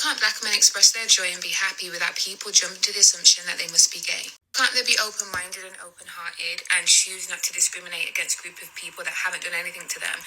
can't black men express their joy and be happy without people jumping to the assumption that they must be gay? Can't they be open-minded and open-hearted and choose not to discriminate against a group of people that haven't done anything to them?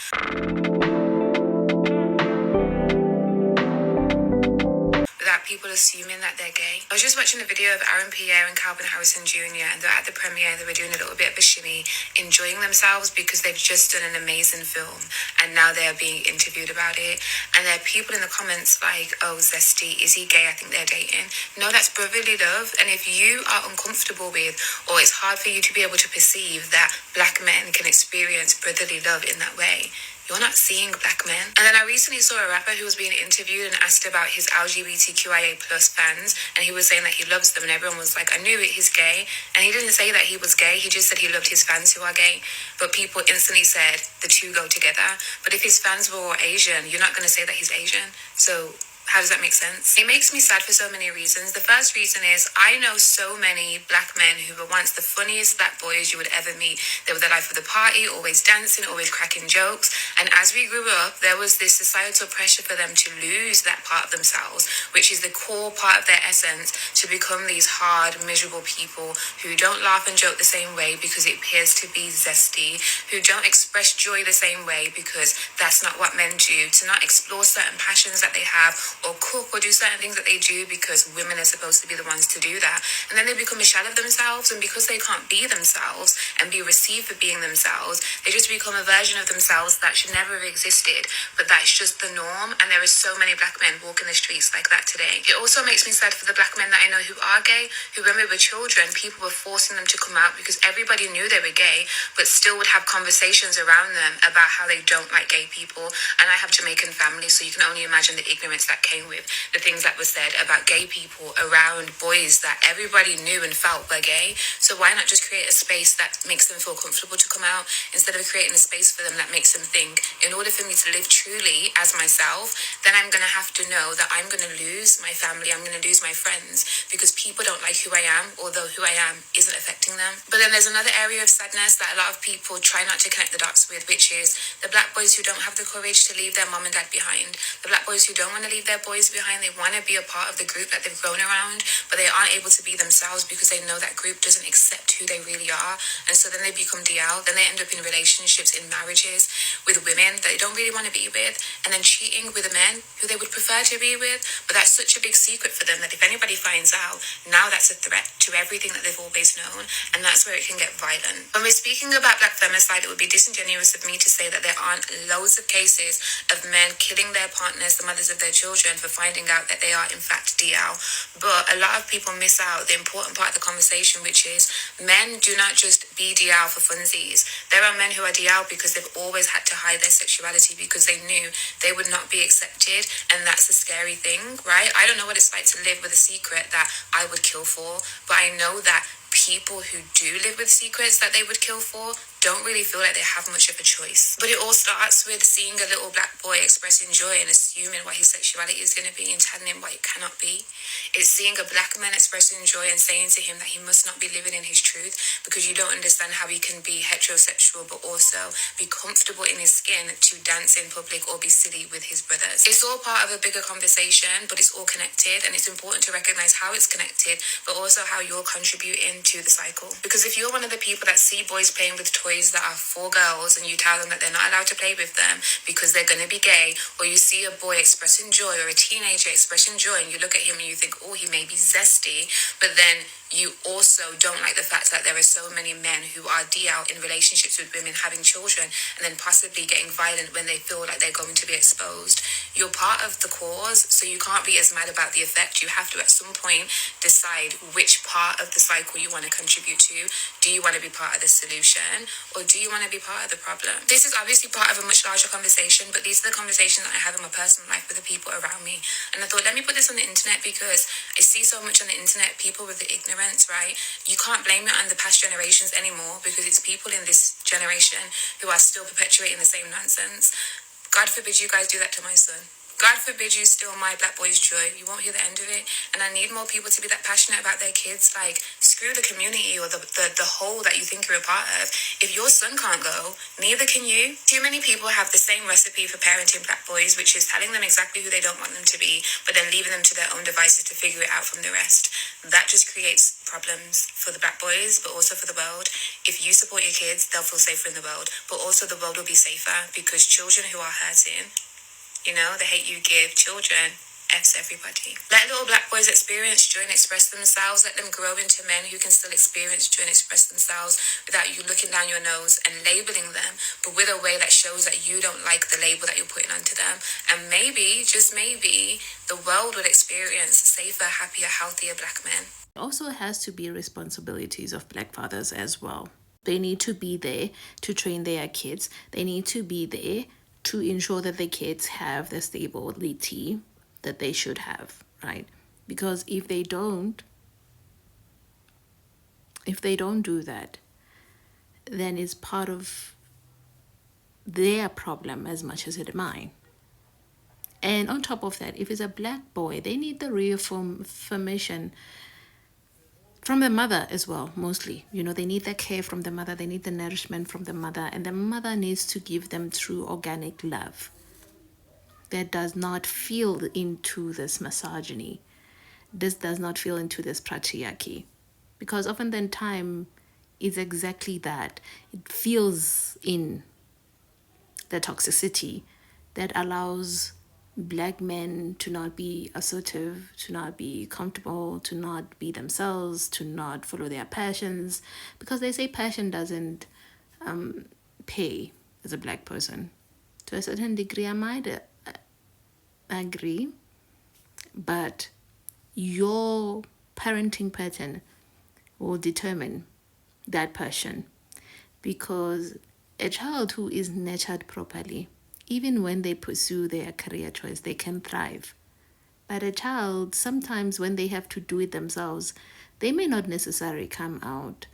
Without people assuming that they're gay. I was just watching a video of Aaron Pierre and Calvin Harrison Jr. and they're at the premiere. They were doing a little bit of a shimmy, enjoying themselves because they've just done an amazing film and now they're being interviewed about it. And there are people in the comments like, oh, Zesty, is he gay? I think they're dating. No, that's brotherly love. And if you are uncomfortable with, or it's hard for you to be able to perceive that black men can experience brotherly love in that way, you're not seeing black men. And then I recently saw a rapper who was being interviewed and asked about his LGBTQIA plus fans, and he was saying that he loves them, and everyone was like, I knew it, he's gay. And he didn't say that he was gay, he just said he loved his fans who are gay. But people instantly said the two go together. But if his fans were all Asian, you're not going to say that he's Asian. So how does that make sense? It makes me sad for so many reasons. The first reason is I know so many black men who were once the funniest black boys you would ever meet. They were the life of the party, always dancing, always cracking jokes. And as we grew up, there was this societal pressure for them to lose that part of themselves, which is the core part of their essence, to become these hard, miserable people who don't laugh and joke the same way because it appears to be zesty, who don't express joy the same way because that's not what men do, to not explore certain passions that they have, or cook or do certain things that they do because women are supposed to be the ones to do that. And then they become a shell of themselves, and because they can't be themselves and be received for being themselves, they just become a version of themselves that should never have existed, but that's just the norm. And there are so many black men walking the streets like that today. It also makes me sad for the black men that I know who are gay, who when we were children, people were forcing them to come out because everybody knew they were gay, but still would have conversations around them about how they don't like gay people. And I have Jamaican family, so you can only imagine the ignorance that came with the things that were said about gay people around boys that everybody knew and felt were gay. So why not just create a space that makes them feel comfortable to come out, instead of creating a space for them that makes them think, in order for me to live truly as myself, then I'm going to have to know that I'm going to lose my family, I'm going to lose my friends, because people don't like who I am, although who I am isn't affecting them. But then there's another area of sadness that a lot of people try not to connect the dots with, which is the black boys who don't have the courage to leave their mom and dad behind, the black boys who don't want to leave their boys behind. They want to be a part of the group that they've grown around, but they aren't able to be themselves because they know that group doesn't accept who they really are. And so then they become DL, then they end up in relationships, in marriages with women that they don't really want to be with, and then cheating with men who they would prefer to be with. But that's such a big secret for them that if anybody finds out, now that's a threat to everything that they've always known, and that's where it can get violent. When we're speaking about black femicide, it would be disingenuous of me to say that there aren't loads of cases of men killing their partners, the mothers of their children, for finding out that they are in fact DL. But a lot of people miss out the important part of the conversation, which is men do not just be DL for funsies. There are men who are DL because they've always had to hide their sexuality because they knew they would not be accepted, and that's a scary thing, right? I don't know what it's like to live with a secret that I would kill for, but I know that people who do live with secrets that they would kill for don't really feel like they have much of a choice. But it all starts with seeing a little black boy expressing joy and assuming what his sexuality is going to be and telling him what it cannot be. It's seeing a black man expressing joy and saying to him that he must not be living in his truth because you don't understand how he can be heterosexual but also be comfortable in his skin to dance in public or be silly with his brothers. It's all part of a bigger conversation, but it's all connected, and it's important to recognize how it's connected, but also how you're contributing to the cycle. Because if you're one of the people that see boys playing with toys that are for girls and you tell them that they're not allowed to play with them because they're going to be gay, or you see a boy expressing joy or a teenager expressing joy and you look at him and you think, oh, he may be zesty, but then you also don't like the fact that there are so many men who are DL in relationships with women, having children, and then possibly getting violent when they feel like they're going to be exposed. You're part of the cause, so you can't be as mad about the effect. You have to at some point decide which part of the cycle you want to contribute to. Do you want to be part of the solution, or do you want to be part of the problem? This is obviously part of a much larger conversation, but these are the conversations that I have in my personal life with the people around me. And I thought, let me put this on the internet because I see so much on the internet, people with the ignorance, right? You can't blame it on the past generations anymore because it's people in this generation who are still perpetuating the same nonsense. God forbid you guys do that to my son. God forbid you steal my black boy's joy. You won't hear the end of it. And I need more people to be that passionate about their kids. Like, screw the community or the whole that you think you're a part of. If your son can't go, neither can you. Too many people have the same recipe for parenting black boys, which is telling them exactly who they don't want them to be, but then leaving them to their own devices to figure it out from the rest. That just creates problems for the black boys, but also for the world. If you support your kids, they'll feel safer in the world, but also the world will be safer because children who are hurting, the hate you give children F's everybody. Let little black boys experience joy and express themselves. Let them grow into men who can still experience joy and express themselves without you looking down your nose and labeling them, but with a way that shows that you don't like the label that you're putting onto them. And maybe, just maybe, the world would experience safer, happier, healthier black men. It also has to be responsibilities of black fathers as well. They need to be there to train their kids. They need to be there to ensure that the kids have the stability that they should have, right? Because if they don't do that, then it's part of their problem as much as it is mine. And on top of that, if it's a black boy, they need the reaffirmation from the mother as well, mostly. They need the care from the mother, they need the nourishment from the mother, and the mother needs to give them true organic love that does not feel into this misogyny. This does not feel into this patriarchy. Because often the time is exactly that. It feels in the toxicity that allows black men to not be assertive, to not be comfortable, to not be themselves, to not follow their passions, because they say passion doesn't pay as a black person. To a certain degree, I might agree, but your parenting pattern will determine that passion, because a child who is nurtured properly, even when they pursue their career choice, they can thrive. But a child, sometimes when they have to do it themselves, they may not necessarily come out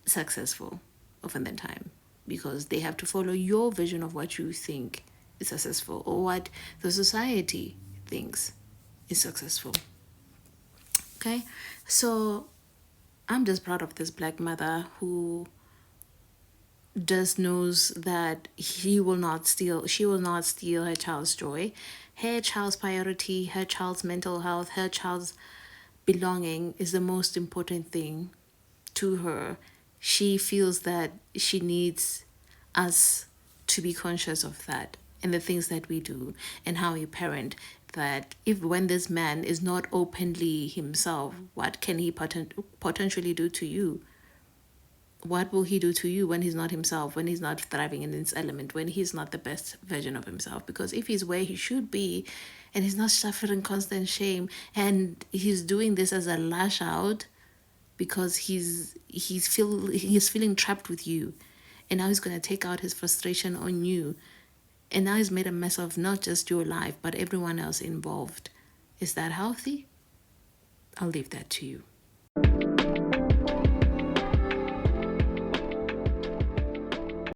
successful often the time, because they have to follow your vision of what you think is successful or what the society thinks is successful. Okay, so I'm just proud of this black mother who just knows that she will not steal her child's joy, her child's priority, her child's mental health, her child's belonging is the most important thing to her. She feels that she needs us to be conscious of that and the things that we do and how we parent. That if when this man is not openly himself, what can he potentially do to you? What will he do to you when he's not himself, when he's not thriving in his element, when he's not the best version of himself? Because if he's where he should be and he's not suffering constant shame and he's doing this as a lash out because he's feeling trapped with you, and now he's going to take out his frustration on you, and now he's made a mess of not just your life but everyone else involved. Is that healthy? I'll leave that to you.